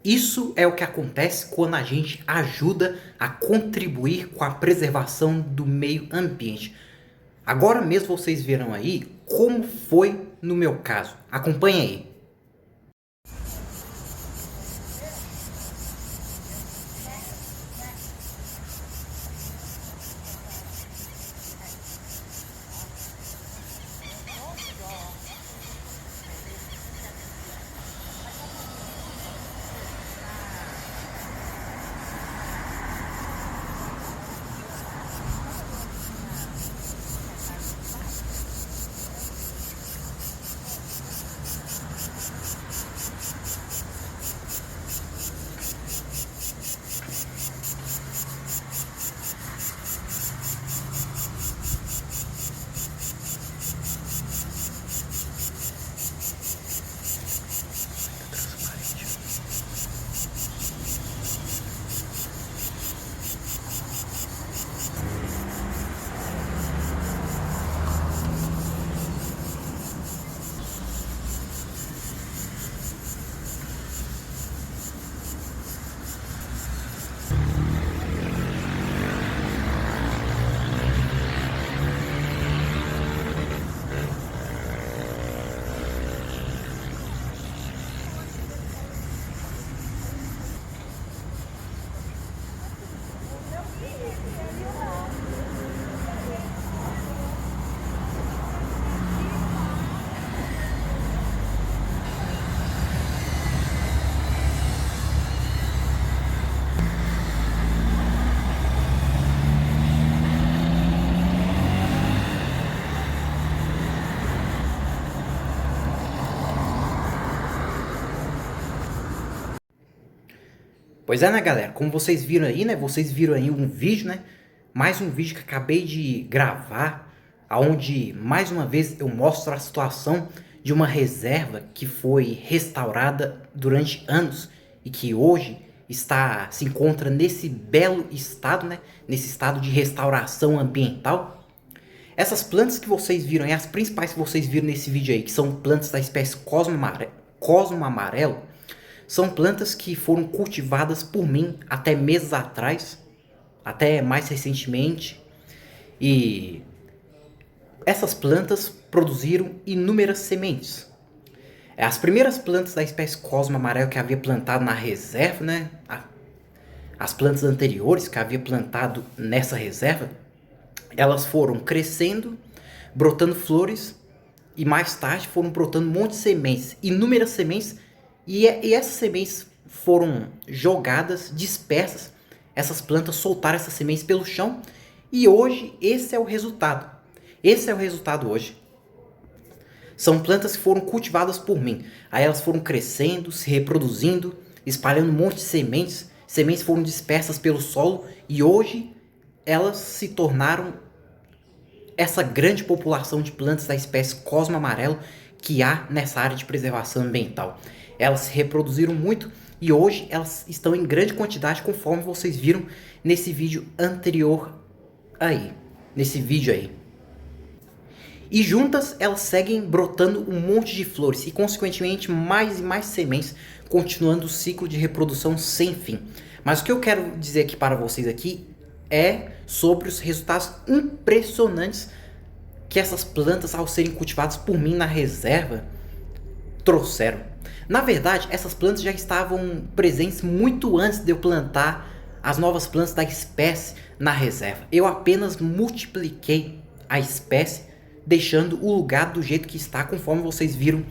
Isso é o que acontece quando a gente ajuda a contribuir com a preservação do meio ambiente. Agora mesmo vocês viram aí como foi no meu caso. Acompanhe aí. Pois é, né, galera? Como vocês viram aí, né? Vocês viram aí um vídeo, né? Mais um vídeo que acabei de gravar, onde mais uma vez eu mostro a situação de uma reserva que foi restaurada durante anos e que hoje se encontra nesse belo estado, né? Nesse estado de restauração ambiental. Essas plantas que vocês viram aí, as principais que vocês viram nesse vídeo aí, que são plantas da espécie Cosmo Amarelo, são plantas que foram cultivadas por mim até meses atrás, até mais recentemente, e essas plantas produziram inúmeras sementes. As primeiras plantas da espécie Cosmo Amarelo que havia plantado na reserva, né? As plantas anteriores que havia plantado nessa reserva, elas foram crescendo, brotando flores e mais tarde foram brotando um monte de sementes, inúmeras sementes, e essas sementes foram jogadas, dispersas. Essas plantas soltaram essas sementes pelo chão e hoje esse é o resultado. Esse é o resultado hoje. São plantas que foram cultivadas por mim. Aí elas foram crescendo, se reproduzindo, espalhando um monte de sementes. Sementes foram dispersas pelo solo e hoje elas se tornaram essa grande população de plantas da espécie Cosmo Amarelo que há nessa área de preservação ambiental. Elas se reproduziram muito e hoje elas estão em grande quantidade, conforme vocês viram nesse vídeo anterior aí, nesse vídeo aí. E juntas elas seguem brotando um monte de flores e consequentemente mais e mais sementes, continuando o ciclo de reprodução sem fim. Mas o que eu quero dizer aqui para vocês aqui é sobre os resultados impressionantes que essas plantas, ao serem cultivadas por mim na reserva, trouxeram. Na verdade, essas plantas já estavam presentes muito antes de eu plantar as novas plantas da espécie na reserva. Eu apenas multipliquei a espécie, deixando o lugar do jeito que está, conforme vocês viram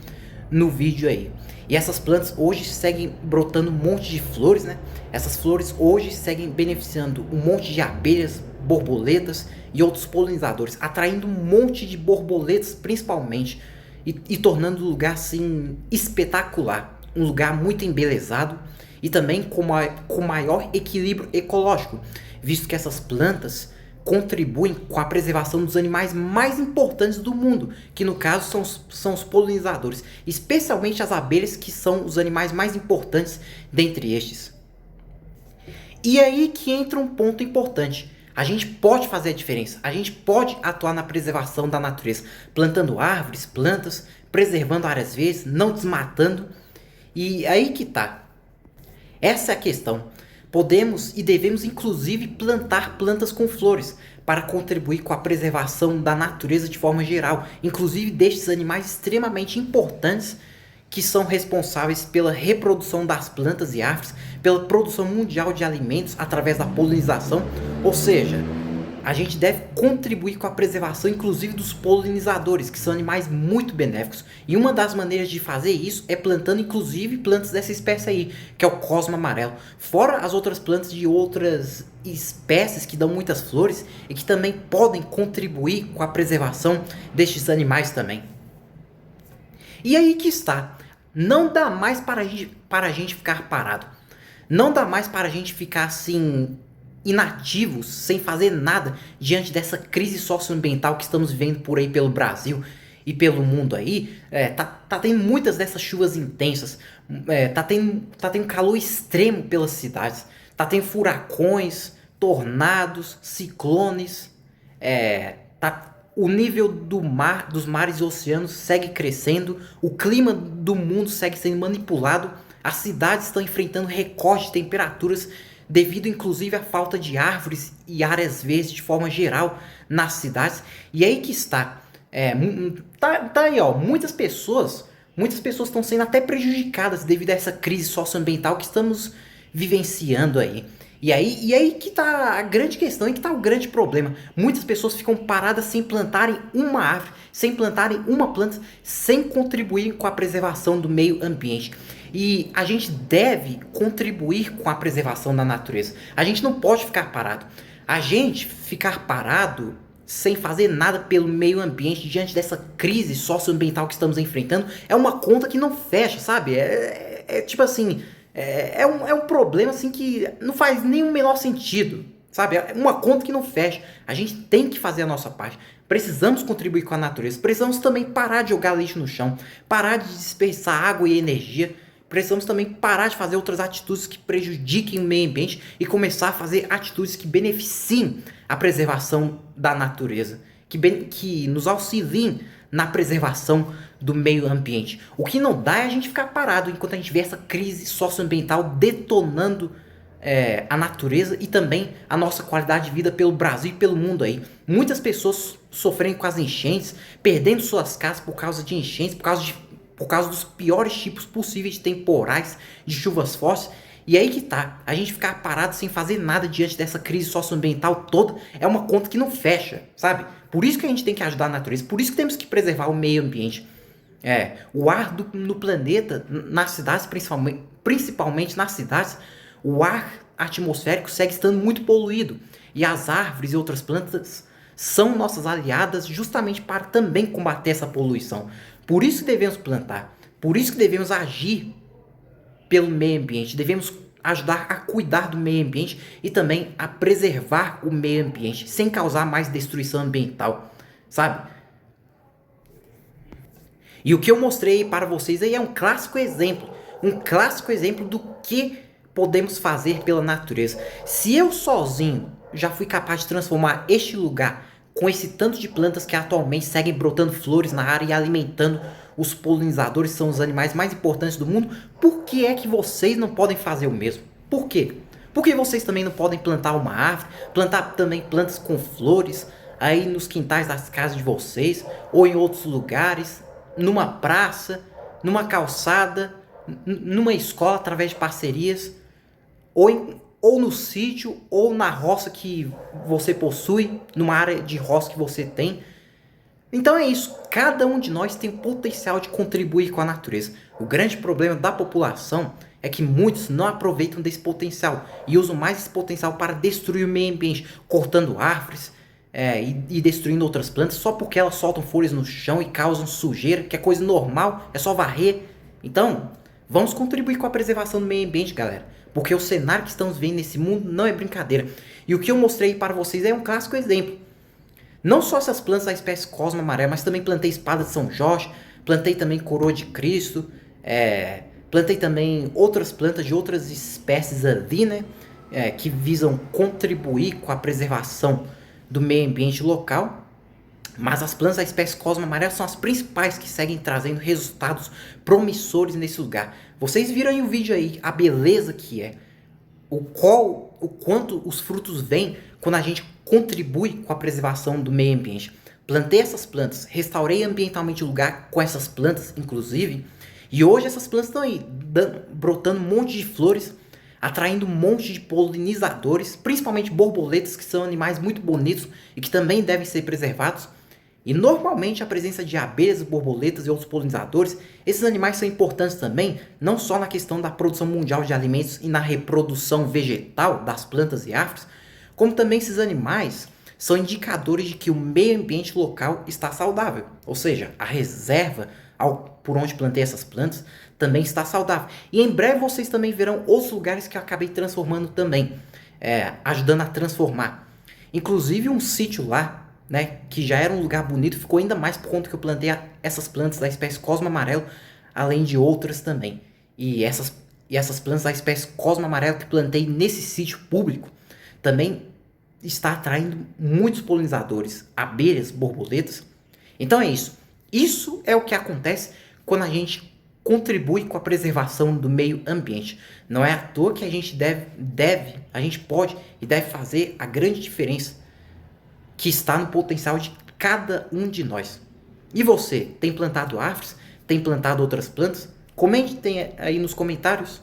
no vídeo aí. E essas plantas hoje seguem brotando um monte de flores, né? Essas flores hoje seguem beneficiando um monte de abelhas, borboletas e outros polinizadores, atraindo um monte de borboletas principalmente, e tornando o lugar assim espetacular, um lugar muito embelezado e também com maior equilíbrio ecológico, visto que essas plantas contribuem com a preservação dos animais mais importantes do mundo, que no caso são os polinizadores, especialmente as abelhas, que são os animais mais importantes dentre estes. E aí que entra um ponto importante. A gente pode fazer a diferença, a gente pode atuar na preservação da natureza, plantando árvores, plantas, preservando áreas verdes, não desmatando. E aí que tá. Essa é a questão. Podemos e devemos inclusive plantar plantas com flores para contribuir com a preservação da natureza de forma geral, inclusive destes animais extremamente importantes que são responsáveis pela reprodução das plantas e árvores, pela produção mundial de alimentos através da polinização, ou seja, a gente deve contribuir com a preservação inclusive dos polinizadores, que são animais muito benéficos. E uma das maneiras de fazer isso é plantando inclusive plantas dessa espécie aí, que é o cosmo amarelo. Fora as outras plantas de outras espécies que dão muitas flores e que também podem contribuir com a preservação destes animais também. E aí que está. Não dá mais para a gente ficar parado. Não dá mais para a gente ficar assim inativos, sem fazer nada diante dessa crise socioambiental que estamos vivendo por aí pelo Brasil e pelo mundo aí. Tá tendo muitas dessas chuvas intensas, tá tendo calor extremo pelas cidades, tá tendo furacões, tornados, ciclones, o nível dos mares e oceanos segue crescendo, o clima do mundo segue sendo manipulado, as cidades estão enfrentando recordes de temperaturas devido inclusive à falta de árvores e áreas verdes de forma geral nas cidades. E aí que está, tá aí, ó, muitas pessoas estão sendo até prejudicadas devido a essa crise socioambiental que estamos vivenciando aí. E aí que tá a grande questão, e que tá o grande problema. Muitas pessoas ficam paradas sem plantarem uma árvore, sem plantarem uma planta, sem contribuir com a preservação do meio ambiente. E a gente deve contribuir com a preservação da natureza. A gente não pode ficar parado. A gente ficar parado sem fazer nada pelo meio ambiente diante dessa crise socioambiental que estamos enfrentando é uma conta que não fecha, sabe? Tipo assim, é um problema assim que não faz nem o menor sentido, sabe? É uma conta que não fecha. A gente tem que fazer a nossa parte. Precisamos contribuir com a natureza. Precisamos também parar de jogar lixo no chão, parar de desperdiçar água e energia. Precisamos também parar de fazer outras atitudes que prejudiquem o meio ambiente e começar a fazer atitudes que beneficiem a preservação da natureza, que nos auxiliem na preservação do meio ambiente. O que não dá é a gente ficar parado enquanto a gente vê essa crise socioambiental detonando a natureza e também a nossa qualidade de vida pelo Brasil e pelo mundo aí. Muitas pessoas sofrendo com as enchentes, perdendo suas casas por causa de enchentes, por causa dos piores tipos possíveis de temporais, de chuvas fortes. E aí que tá, a gente ficar parado sem fazer nada diante dessa crise socioambiental toda é uma conta que não fecha, sabe? Por isso que a gente tem que ajudar a natureza, por isso que temos que preservar o meio ambiente. O ar no planeta, nas cidades, principalmente nas cidades, o ar atmosférico segue estando muito poluído. E as árvores e outras plantas são nossas aliadas justamente para também combater essa poluição. Por isso que devemos plantar, por isso que devemos agir pelo meio ambiente, devemos ajudar a cuidar do meio ambiente e também a preservar o meio ambiente, sem causar mais destruição ambiental, sabe? E o que eu mostrei para vocês aí é um clássico exemplo do que podemos fazer pela natureza. Se eu sozinho já fui capaz de transformar este lugar com esse tanto de plantas que atualmente seguem brotando flores na área e alimentando os polinizadores, que são os animais mais importantes do mundo, por que é que vocês não podem fazer o mesmo? Por quê? Por que vocês também não podem plantar uma árvore, plantar também plantas com flores aí nos quintais das casas de vocês, ou em outros lugares, numa praça, numa calçada, numa escola através de parcerias, ou no sítio, ou na roça que você possui, numa área de roça que você tem. Então é isso, cada um de nós tem o potencial de contribuir com a natureza. O grande problema da população é que muitos não aproveitam desse potencial e usam mais esse potencial para destruir o meio ambiente, cortando árvores e destruindo outras plantas só porque elas soltam folhas no chão e causam sujeira, que é coisa normal, é só varrer. Então, vamos contribuir com a preservação do meio ambiente, galera, porque o cenário que estamos vendo nesse mundo não é brincadeira. E o que eu mostrei para vocês é um clássico exemplo. Não só essas plantas da espécie Cosmo amarela, mas também plantei espada de São Jorge, plantei também coroa de Cristo, plantei também outras plantas de outras espécies ali, né, que visam contribuir com a preservação do meio ambiente local. Mas as plantas da espécie Cosmo Amarelo são as principais que seguem trazendo resultados promissores nesse lugar. Vocês viram aí o vídeo aí, a beleza que é. O quanto os frutos vêm quando a gente contribui com a preservação do meio ambiente. Plantei essas plantas, restaurei ambientalmente o lugar com essas plantas, inclusive, e hoje essas plantas estão aí, brotando um monte de flores, atraindo um monte de polinizadores, principalmente borboletas, que são animais muito bonitos e que também devem ser preservados. E normalmente a presença de abelhas, borboletas e outros polinizadores, esses animais são importantes também, não só na questão da produção mundial de alimentos e na reprodução vegetal das plantas e árvores, como também esses animais são indicadores de que o meio ambiente local está saudável. Ou seja, a reserva por onde plantei essas plantas também está saudável. E em breve vocês também verão outros lugares que eu acabei transformando também, ajudando a transformar. Inclusive um sítio lá, né, que já era um lugar bonito, ficou ainda mais por conta que eu plantei essas plantas da espécie Cosmo Amarelo, além de outras também. E essas plantas da espécie Cosmo Amarelo que plantei nesse sítio público também está atraindo muitos polinizadores, abelhas, borboletas. Então é isso. Isso é o que acontece quando a gente contribui com a preservação do meio ambiente. Não é à toa que a gente a gente pode e deve fazer a grande diferença que está no potencial de cada um de nós. E você, tem plantado árvores? Tem plantado outras plantas? Comente aí nos comentários.